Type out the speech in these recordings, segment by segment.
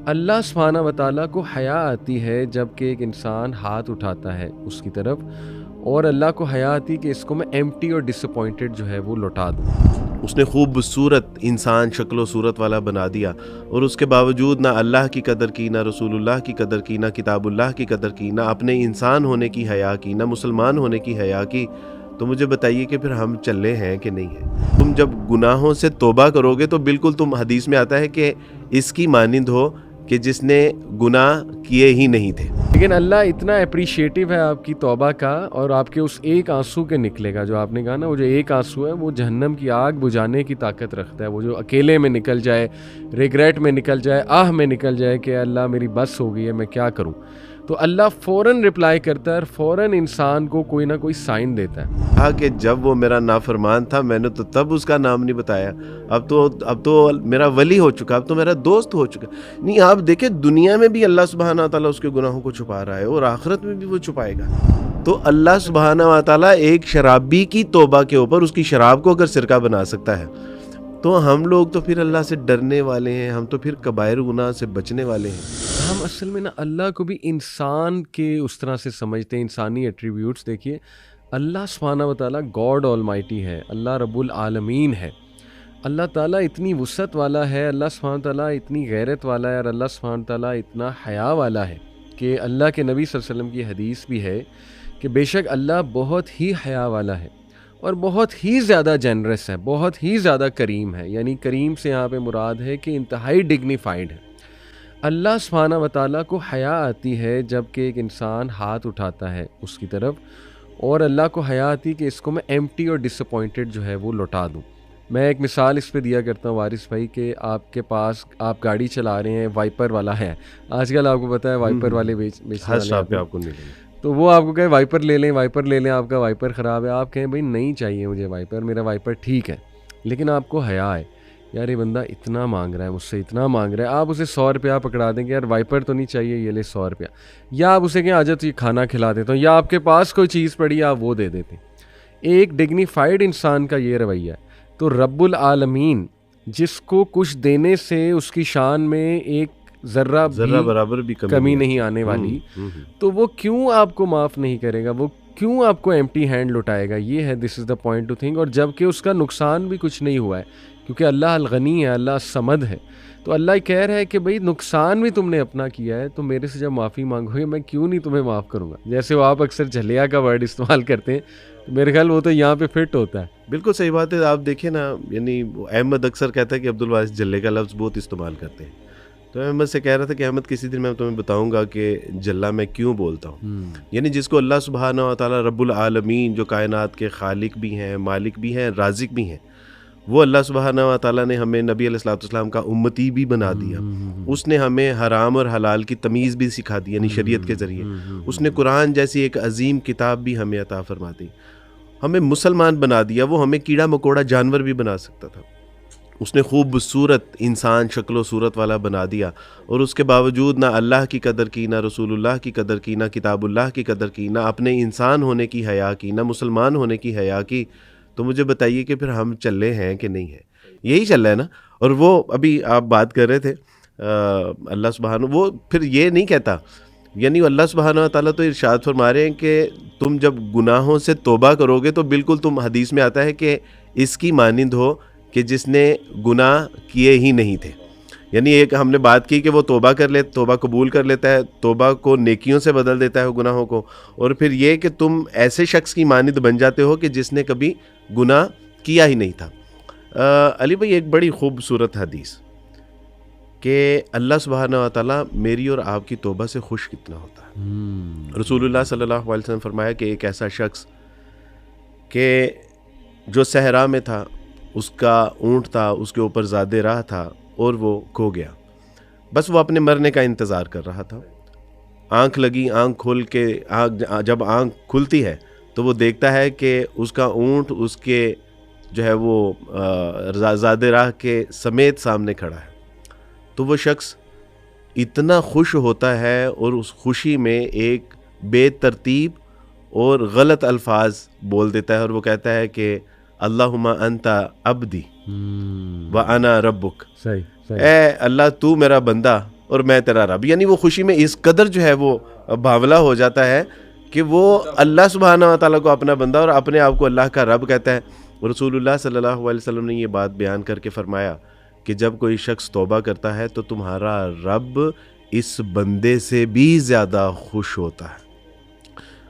اللہ سبحانہ و تعالیٰ کو حیا آتی ہے جب کہ ایک انسان ہاتھ اٹھاتا ہے اس کی طرف، اور اللہ کو حیا آتی کہ اس کو میں ایمٹی اور ڈس اپوائنٹڈ جو ہے وہ لوٹا دوں۔ اس نے خوبصورت انسان شکل و صورت والا بنا دیا، اور اس کے باوجود نہ اللہ کی قدر کی، نہ رسول اللہ کی قدر کی، نہ کتاب اللہ کی قدر کی، نہ اپنے انسان ہونے کی حیا کی، نہ مسلمان ہونے کی حیا کی۔ تو مجھے بتائیے کہ پھر ہم چلے ہیں کہ نہیں ہیں؟ تم جب گناہوں سے توبہ کرو گے تو بالکل تم حدیث میں آتا ہے کہ اس کی مانند ہو کہ جس نے گناہ کیے ہی نہیں تھے۔ لیکن اللہ اتنا اپریشیٹو ہے آپ کی توبہ کا، اور آپ کے اس ایک آنسو کے نکلے گا، جو آپ نے کہا نا، وہ جو ایک آنسو ہے وہ جہنم کی آگ بجھانے کی طاقت رکھتا ہے۔ وہ جو اکیلے میں نکل جائے، ریگریٹ میں نکل جائے، آہ میں نکل جائے کہ اللہ میری بس ہو گئی ہے، میں کیا کروں، تو اللہ فوراً رپلائی کرتا ہے اور فوراً انسان کو کوئی نہ کوئی سائن دیتا ہے۔ کہا کہ جب وہ میرا نافرمان تھا میں نے تو تب اس کا نام نہیں بتایا، اب تو میرا ولی ہو چکا، اب تو میرا دوست ہو چکا۔ نہیں، آپ دیکھیں دنیا میں بھی اللہ سبحانہ و تعالیٰ اس کے گناہوں کو چھپا رہا ہے، اور آخرت میں بھی وہ چھپائے گا۔ تو اللہ سبحانہ و تعالیٰ ایک شرابی کی توبہ کے اوپر اس کی شراب کو اگر سرکہ بنا سکتا ہے، تو ہم لوگ تو پھر اللہ سے ڈرنے والے ہیں، ہم تو پھر کبائر گناہ سے بچنے والے ہیں۔ ہم اصل میں نا اللہ کو بھی انسان کے اس طرح سے سمجھتے ہیں، انسانی ایٹریبیوٹس۔ دیکھیے، اللہ سبحانہ و تعالیٰ گاڈ آلمائٹی ہے، اللہ رب العالمین ہے، اللہ تعالیٰ اتنی وسعت والا ہے، اللہ سبحانہ تعالیٰ اتنی غیرت والا ہے، اور اللہ سبحانہ تعالیٰ اتنا حیا والا ہے کہ اللہ کے نبی صلی اللہ علیہ وسلم کی حدیث بھی ہے کہ بے شک اللہ بہت ہی حیا والا ہے اور بہت ہی زیادہ جنرس ہے، بہت ہی زیادہ کریم ہے۔ یعنی کریم سے یہاں پہ مراد ہے کہ انتہائی ڈگنیفائڈ ہے۔ اللہ سبحانہ و تعالیٰ کو حیا آتی ہے جب کہ ایک انسان ہاتھ اٹھاتا ہے اس کی طرف، اور اللہ کو حیا آتی کہ اس کو میں ایمٹی اور ڈس اپوائنٹڈ جو ہے وہ لوٹا دوں۔ میں ایک مثال اس پہ دیا کرتا ہوں وارث بھائی، کہ آپ کے پاس آپ گاڑی چلا رہے ہیں، وائپر والا ہے، آج کل آپ کو پتہ ہے وائپر والے بیچنے والے پہ آپ کو نہیں لیں۔ تو وہ آپ کو کہے وائپر لے لیں، آپ کا وائپر خراب ہے، آپ کہیں بھائی نہیں چاہیے مجھے وائپر، میرا وائپر ٹھیک ہے، لیکن آپ کو حیا ہے، یار یہ بندہ اتنا مانگ رہا ہے مجھ سے، اتنا مانگ رہا ہے، آپ اسے 100 روپیہ پکڑا دیں گے، یار وائپر تو نہیں چاہیے، یہ لے 100 روپیہ، یا آپ اسے کہیں آ جا تو یہ کھانا کھلا دیتا ہوں، یا آپ کے پاس کوئی چیز پڑی ہے آپ وہ دے دیتے ہیں۔ ایک ڈگنیفائڈ انسان کا یہ رویہ ہے۔ تو رب العالمین جس کو کچھ دینے سے اس کی شان میں ایک ذرہ برابر بھی کمی نہیں آنے والی، تو وہ کیوں آپ کو معاف نہیں کرے گا، وہ کیوں آپ کو ایمٹی ہینڈ لٹائے گا؟ یہ ہے دس از دا پوائنٹ ٹو تھنک۔ اور جب کہ اس کا نقصان بھی کچھ نہیں ہوا ہے، کیونکہ اللہ الغنی ہے، اللہ الصمد ہے، تو اللہ کہہ رہا ہے کہ بھئی نقصان بھی تم نے اپنا کیا ہے، تو میرے سے جب معافی مانگو گے میں کیوں نہیں تمہیں معاف کروں گا۔ جیسے وہ آپ اکثر جھلیا کا ورڈ استعمال کرتے ہیں، تو میرے خیال وہ تو یہاں پہ فٹ ہوتا ہے۔ بالکل صحیح بات ہے۔ آپ دیکھیں نا، یعنی احمد اکثر کہتا ہے کہ عبدالواسط جلے کا لفظ بہت استعمال کرتے ہیں، تو احمد سے کہہ رہا تھا کہ احمد کسی دن میں تمہیں بتاؤں گا کہ جلا میں کیوں بولتا ہوں۔ یعنی جس کو اللہ سبحانہ و تعالیٰ رب العالمین، جو کائنات کے خالق بھی ہیں، مالک بھی ہیں، رازق بھی ہیں، وہ اللہ سبحانہ و تعالیٰ نے ہمیں نبی علیہ الصلوۃ والسلام کا امتی بھی بنا دیا۔ اس نے ہمیں حرام اور حلال کی تمیز بھی سکھا دی، یعنی شریعت کے ذریعے۔ اس نے قرآن جیسی ایک عظیم کتاب بھی ہمیں عطا فرما دی، ہمیں مسلمان بنا دیا۔ وہ ہمیں کیڑا مکوڑا جانور بھی بنا سکتا تھا، اس نے خوبصورت انسان شکل و صورت والا بنا دیا، اور اس کے باوجود نہ اللہ کی قدر کی، نہ رسول اللہ کی قدر کی، نہ کتاب اللہ کی قدر کی، نہ اپنے انسان ہونے کی حیا کی، نہ مسلمان ہونے کی حیا کی۔ تو مجھے بتائیے کہ پھر ہم چلے ہیں کہ نہیں ہیں؟ یہی چل رہا ہے نا۔ اور وہ ابھی آپ بات کر رہے تھے اللہ سبحانہ، وہ پھر یہ نہیں کہتا، یعنی اللہ سبحانہ و تعالیٰ تو ارشاد فرما رہے ہیں کہ تم جب گناہوں سے توبہ کرو گے تو بالکل تم، حدیث میں آتا ہے کہ اس کی مانند ہو کہ جس نے گناہ کیے ہی نہیں تھے۔ یعنی ایک ہم نے بات کی کہ وہ توبہ کر لے، توبہ قبول کر لیتا ہے، توبہ کو نیکیوں سے بدل دیتا ہے گناہوں کو، اور پھر یہ کہ تم ایسے شخص کی مانند بن جاتے ہو کہ جس نے کبھی گناہ کیا ہی نہیں تھا۔ علی بھائی، ایک بڑی خوبصورت حدیث کہ اللہ سبحانہ و تعالیٰ میری اور آپ کی توبہ سے خوش کتنا ہوتا ہے۔ رسول اللہ صلی اللہ علیہ وسلم فرمایا کہ ایک ایسا شخص کہ جو صحرا میں تھا، اس کا اونٹ تھا، اس کے اوپر زادِ راہ تھا، اور وہ کھو گیا، بس وہ اپنے مرنے کا انتظار کر رہا تھا۔ آنکھ لگی، آنکھ کھول کے جب آنکھ کھلتی ہے تو وہ دیکھتا ہے کہ اس کا اونٹ اس کے جو ہے وہ زادِ راہ کے سمیت سامنے کھڑا ہے۔ تو وہ شخص اتنا خوش ہوتا ہے، اور اس خوشی میں ایک بے ترتیب اور غلط الفاظ بول دیتا ہے، اور وہ کہتا ہے کہ اللہم انت عبدی وانا ربک، اے اللہ تو میرا بندہ اور میں تیرا رب. یعنی وہ خوشی میں اس قدر جو ہے وہ بھاولا ہو جاتا ہے کہ وہ اللہ سبحانہ و تعالیٰ کو اپنا بندہ اور اپنے آپ کو اللہ کا رب کہتا ہے. رسول اللہ صلی اللہ علیہ وسلم نے یہ بات بیان کر کے فرمایا کہ جب کوئی شخص توبہ کرتا ہے تو تمہارا رب اس بندے سے بھی زیادہ خوش ہوتا ہے.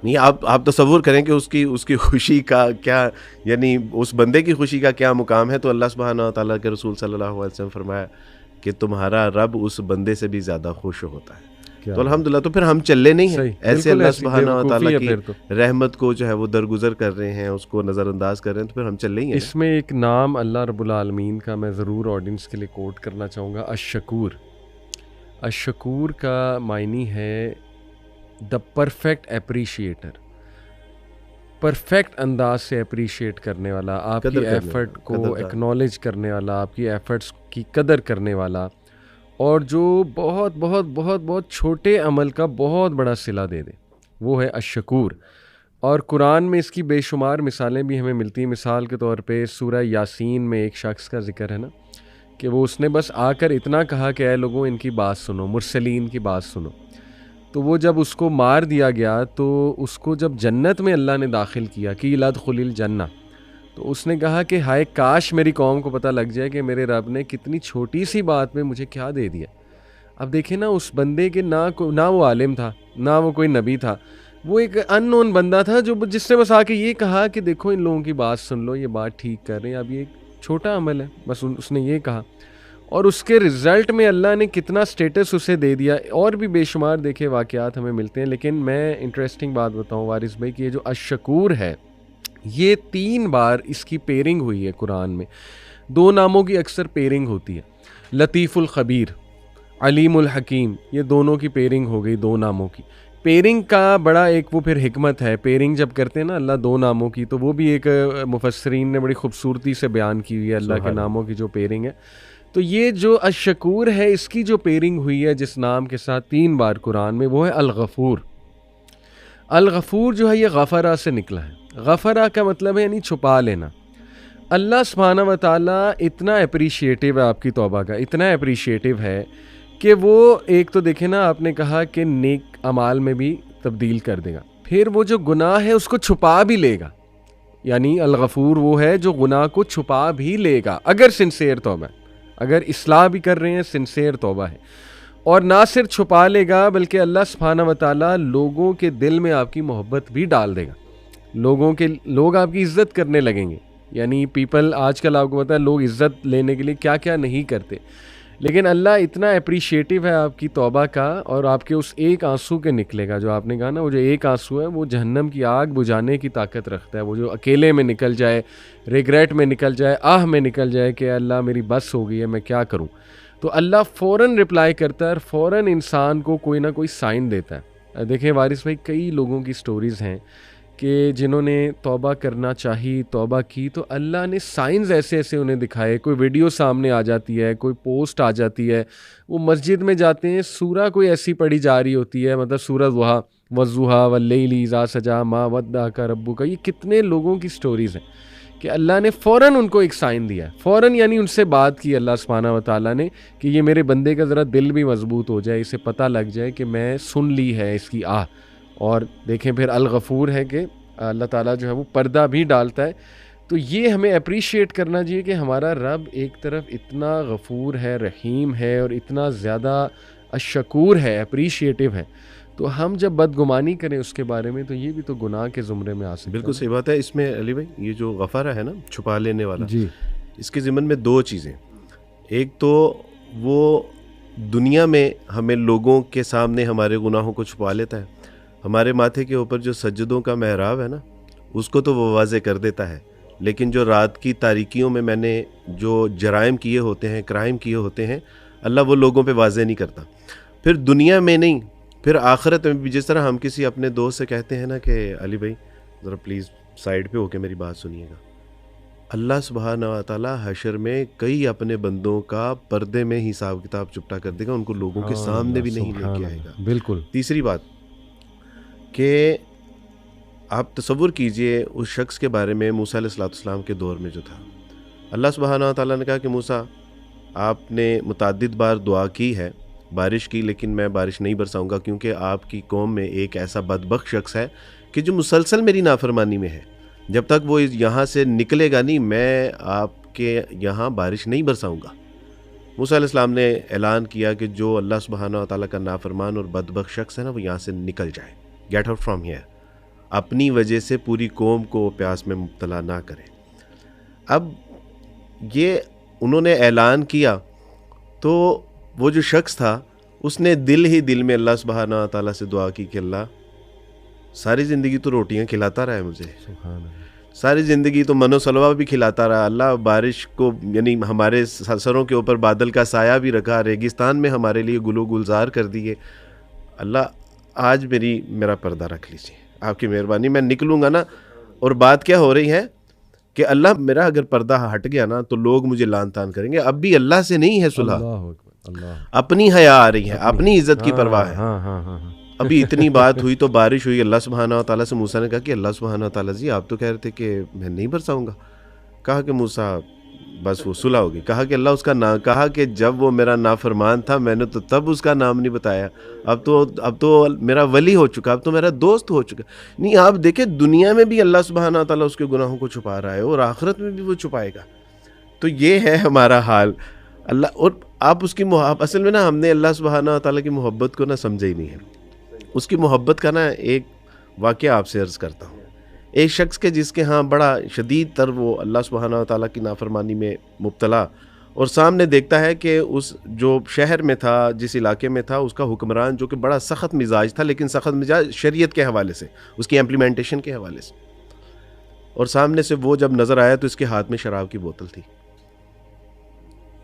نہیں آپ تصور کریں کہ اس کی خوشی کا کیا، یعنی اس بندے کی خوشی کا کیا مقام ہے. تو اللہ سبحانہ و تعالیٰ کے رسول صلی اللہ علیہ وسلم فرمایا کہ تمہارا رب اس بندے سے بھی زیادہ خوش ہوتا ہے. تو الحمدللہ تو پھر ہم چلے نہیں ہیں ایسے اللہ سبحانہ و تعالیٰ کی رحمت کو جو ہے وہ درگزر کر رہے ہیں، اس کو نظر انداز کر رہے ہیں، تو پھر ہم چلے ہی ہیں. اس میں ایک نام اللہ رب العالمین کا میں ضرور آڈینس کے لیے کوٹ کرنا چاہوں گا، الشکور. الشکور کا معنی ہے دا پرفیکٹ اپریشیٹر، پرفیکٹ انداز سے اپریشیٹ کرنے والا، آپ کی ایفرٹ کو ایکنالج کرنے والا، آپ کی ایفرٹس کی قدر کرنے والا، اور جو بہت بہت بہت بہت چھوٹے عمل کا بہت بڑا صلہ دے دے، وہ ہے الشکور. اور قرآن میں اس کی بے شمار مثالیں بھی ہمیں ملتی ہیں. مثال کے طور پہ سورہ یاسین میں ایک شخص کا ذکر ہے نا کہ وہ اس نے بس آ کر اتنا کہا کہ اے لوگوں ان کی بات سنو، مرسلین کی بات سنو. تو وہ جب اس کو مار دیا گیا تو اس کو جب جنت میں اللہ نے داخل کیا کہ لدخل الجنہ، تو اس نے کہا کہ ہائے کاش میری قوم کو پتہ لگ جائے کہ میرے رب نے کتنی چھوٹی سی بات میں مجھے کیا دے دیا. اب دیکھیں نا اس بندے کے نہ وہ عالم تھا، نہ وہ کوئی نبی تھا، وہ ایک ان نون بندہ تھا جس نے بس آ کے یہ کہا کہ دیکھو ان لوگوں کی بات سن لو، یہ بات ٹھیک کر رہے ہیں، اب یہ ایک چھوٹا عمل ہے، بس اس نے یہ کہا، اور اس کے رزلٹ میں اللہ نے کتنا سٹیٹس اسے دے دیا. اور بھی بے شمار دیکھے واقعات ہمیں ملتے ہیں. لیکن میں انٹرسٹنگ بات بتاؤں وارث بھائی کہ یہ جو الشکور ہے یہ 3 بار اس کی پیرنگ ہوئی ہے قرآن میں. 2 ناموں کی اکثر پیرنگ ہوتی ہے، لطیف الخبیر، علیم الحکیم، یہ دونوں کی پیرنگ ہو گئی 2 ناموں کی. پیرنگ کا بڑا ایک وہ پھر حکمت ہے. پیرنگ جب کرتے ہیں نا اللہ 2 ناموں کی، تو وہ بھی ایک مفسرین نے بڑی خوبصورتی سے بیان کی ہوئی ہے اللہ کے ناموں کی جو پیرنگ ہے. تو یہ جو الشکور ہے اس کی جو پیرنگ ہوئی ہے جس نام کے ساتھ 3 بار قرآن میں، وہ ہے الغفور. الغفور جو ہے یہ غفرہ سے نکلا ہے. غفرہ کا مطلب ہے یعنی چھپا لینا. اللہ سبحانہ و تعالیٰ اتنا اپریشیٹو ہے آپ کی توبہ کا، اتنا اپریشیٹو ہے کہ وہ ایک تو دیکھیں نا آپ نے کہا کہ نیک اعمال میں بھی تبدیل کر دے گا، پھر وہ جو گناہ ہے اس کو چھپا بھی لے گا. یعنی الغفور وہ ہے جو گناہ کو چھپا بھی لے گا اگر سنسیئر توبہ ہے، اگر اصلاح بھی کر رہے ہیں، سنسیئر توبہ ہے. اور نہ صرف چھپا لے گا بلکہ اللہ سبحانہ و تعالیٰ لوگوں کے دل میں آپ کی محبت بھی ڈال دے گا. لوگ آپ کی عزت کرنے لگیں گے. یعنی پیپل آج کل آپ کو پتہ ہے لوگ عزت لینے کے لیے کیا کیا نہیں کرتے، لیکن اللہ اتنا اپریشیٹو ہے آپ کی توبہ کا، اور آپ کے اس ایک آنسو کے نکلے گا جو آپ نے کہا نا، وہ جو ایک آنسو ہے وہ جہنم کی آگ بجھانے کی طاقت رکھتا ہے. وہ جو اکیلے میں نکل جائے، ریگریٹ میں نکل جائے، آہ میں نکل جائے کہ اللہ میری بس ہو گئی ہے، میں کیا کروں، تو اللہ فوراً رپلائی کرتا ہے اور فوراً انسان کو کوئی نہ کوئی سائن دیتا ہے. دیکھیں وارث بھائی کئی لوگوں کی سٹوریز ہیں کہ جنہوں نے توبہ کرنا چاہی، توبہ کی، تو اللہ نے سائنز ایسے ایسے انہیں دکھائے. کوئی ویڈیو سامنے آ جاتی ہے، کوئی پوسٹ آ جاتی ہے، وہ مسجد میں جاتے ہیں، سورہ کوئی ایسی پڑھی جا رہی ہوتی ہے، مطلب سورہ ضحیٰ والضحیٰ واللیل اذا سجا ما ودعک ربک. یہ کتنے لوگوں کی سٹوریز ہیں کہ اللہ نے فوراً ان کو ایک سائن دیا، فوراً یعنی ان سے بات کی اللہ سبحانہ و تعالیٰ نے کہ یہ میرے بندے کا ذرا دل بھی مضبوط ہو جائے، اسے پتہ لگ جائے کہ میں سن لی ہے اس کی آہ. اور دیکھیں پھر الغفور ہے کہ اللہ تعالیٰ جو ہے وہ پردہ بھی ڈالتا ہے. تو یہ ہمیں اپریشیٹ کرنا چاہیے کہ ہمارا رب ایک طرف اتنا غفور ہے، رحیم ہے، اور اتنا زیادہ الشکور ہے، اپریشیٹو ہے. تو ہم جب بدگمانی کریں اس کے بارے میں تو یہ بھی تو گناہ کے زمرے میں آ سکتا ہے. بالکل صحیح بات ہے. اس میں علی بھائی یہ جو غفارہ ہے نا، چھپا لینے والا، جی، اس کے ضمن میں 2 چیزیں. ایک تو وہ دنیا میں ہمیں لوگوں کے سامنے ہمارے گناہوں کو چھپا لیتا ہے. ہمارے ماتھے کے اوپر جو سجدوں کا محراب ہے نا، اس کو تو وہ واضح کر دیتا ہے، لیکن جو رات کی تاریکیوں میں میں نے جو جرائم کیے ہوتے ہیں، کرائم کیے ہوتے ہیں، اللہ وہ لوگوں پہ واضح نہیں کرتا. پھر دنیا میں نہیں، پھر آخرت میں بھی. جس طرح ہم کسی اپنے دوست سے کہتے ہیں نا کہ علی بھائی ذرا پلیز سائڈ پہ ہو کے میری بات سنیے گا، اللہ سبحانہ و تعالیٰ حشر میں کئی اپنے بندوں کا پردے میں حساب کتاب چپٹا کر دے گا، ان کو لوگوں کے سامنے بھی نہیں لے کے آئے گا. بالکل. تیسری بات کہ آپ تصور کیجئے اس شخص کے بارے میں موسیٰ علیہ السلام کے دور میں جو تھا. اللہ سبحانہ و تعالیٰ نے کہا کہ موسیٰ آپ نے متعدد بار دعا کی ہے بارش کی لیکن میں بارش نہیں برساؤں گا کیونکہ آپ کی قوم میں ایک ایسا بدبخت شخص ہے کہ جو مسلسل میری نافرمانی میں ہے. جب تک وہ یہاں سے نکلے گا نہیں میں آپ کے یہاں بارش نہیں برساؤں گا. موسیٰ علیہ السلام نے اعلان کیا کہ جو اللہ سبحانہ و تعالیٰ کا نافرمان اور بدبخت شخص ہے نا وہ یہاں سے نکل جائے. Get out from here. اپنی وجہ سے پوری قوم کو پیاس میں مبتلا نہ کرے. اب یہ انہوں نے اعلان کیا تو وہ جو شخص تھا اس نے دل ہی دل میں اللہ سبحانہ و تعالیٰ سے دعا کی کہ اللہ ساری زندگی تو روٹیاں کھلاتا رہا ہے مجھے, ساری زندگی تو من و سلوہ بھی کھلاتا رہا, اللہ بارش کو یعنی ہمارے سروں کے اوپر بادل کا سایہ بھی رکھا, ریگستان میں ہمارے لیے گل و گلزار کر دیے. اللہ آج میرا پردہ رکھ لیجیے, آپ کی مہربانی, میں نکلوں گا نا. اور بات کیا ہو رہی ہے کہ اللہ میرا اگر پردہ ہٹ گیا نا تو لوگ مجھے لان تان کریں گے. اب بھی اللہ سے نہیں ہے صلح, اپنی حیا آ رہی ہے, اپنی عزت کی پرواہ ہے. ابھی اتنی بات ہوئی تو بارش ہوئی, اللہ سبحانہ و تعالیٰ سے موسیٰ نے کہا کہ اللہ سبحانہ و تعالیٰ جی آپ تو کہہ رہے تھے کہ میں نہیں برساؤں گا. کہا کہ موسیٰ بس وہ صلح ہوگی. کہا کہ اللہ اس کا نام, کہا کہ جب وہ میرا نافرمان تھا میں نے تو تب اس کا نام نہیں بتایا, اب تو میرا ولی ہو چکا, اب تو میرا دوست ہو چکا. نہیں آپ دیکھیں دنیا میں بھی اللہ سبحانہ و تعالیٰ اس کے گناہوں کو چھپا رہا ہے اور آخرت میں بھی وہ چھپائے گا. تو یہ ہے ہمارا حال. اللہ اور آپ اس کی اصل میں نا ہم نے اللہ سبحانہ و تعالیٰ کی محبت کو نا سمجھا ہی نہیں ہے. اس کی محبت کا نا ایک واقعہ آپ سے عرض کرتا ہوں. ایک شخص کے جس کے ہاں بڑا شدید تر وہ اللہ سبحانہ و تعالیٰ کی نافرمانی میں مبتلا, اور سامنے دیکھتا ہے کہ اس جو شہر میں تھا, جس علاقے میں تھا, اس کا حکمران جو کہ بڑا سخت مزاج تھا, لیکن سخت مزاج شریعت کے حوالے سے, اس کی امپلیمنٹیشن کے حوالے سے. اور سامنے سے وہ جب نظر آیا تو اس کے ہاتھ میں شراب کی بوتل تھی,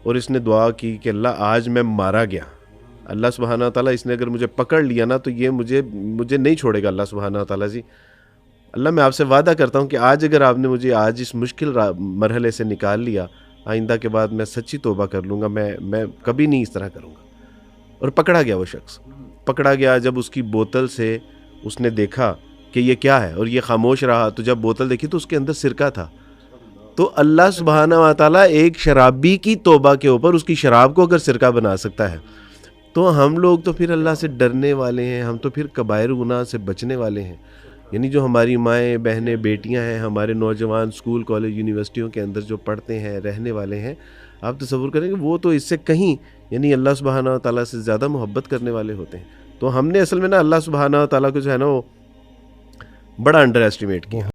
اور اس نے دعا کی کہ اللہ آج میں مارا گیا, اللہ سبحانہ و تعالیٰ اس نے اگر مجھے پکڑ لیا نا تو یہ مجھے نہیں چھوڑے گا. اللہ سبحانہ و تعالیٰ جی اللہ میں آپ سے وعدہ کرتا ہوں کہ آج اگر آپ نے مجھے آج اس مشکل مرحلے سے نکال لیا, آئندہ کے بعد میں سچی توبہ کر لوں گا, میں کبھی نہیں اس طرح کروں گا. اور پکڑا گیا وہ شخص, پکڑا گیا. جب اس کی بوتل سے اس نے دیکھا کہ یہ کیا ہے اور یہ خاموش رہا, تو جب بوتل دیکھی تو اس کے اندر سرکہ تھا. تو اللہ سبحانہ و تعالیٰ ایک شرابی کی توبہ کے اوپر اس کی شراب کو اگر سرکہ بنا سکتا ہے تو ہم لوگ تو پھر اللہ سے ڈرنے والے ہیں, ہم تو پھر کبائر گناہ سے بچنے والے ہیں. یعنی جو ہماری مائیں بہنیں بیٹیاں ہیں, ہمارے نوجوان اسکول کالج یونیورسٹیوں کے اندر جو پڑھتے ہیں رہنے والے ہیں, آپ تصور کریں کہ وہ تو اس سے کہیں یعنی اللہ سبحانہ و تعالیٰ سے زیادہ محبت کرنے والے ہوتے ہیں. تو ہم نے اصل میں نا اللہ سبحانہ و تعالیٰ کو جو ہے نا وہ بڑا انڈر ایسٹیمیٹ کیا.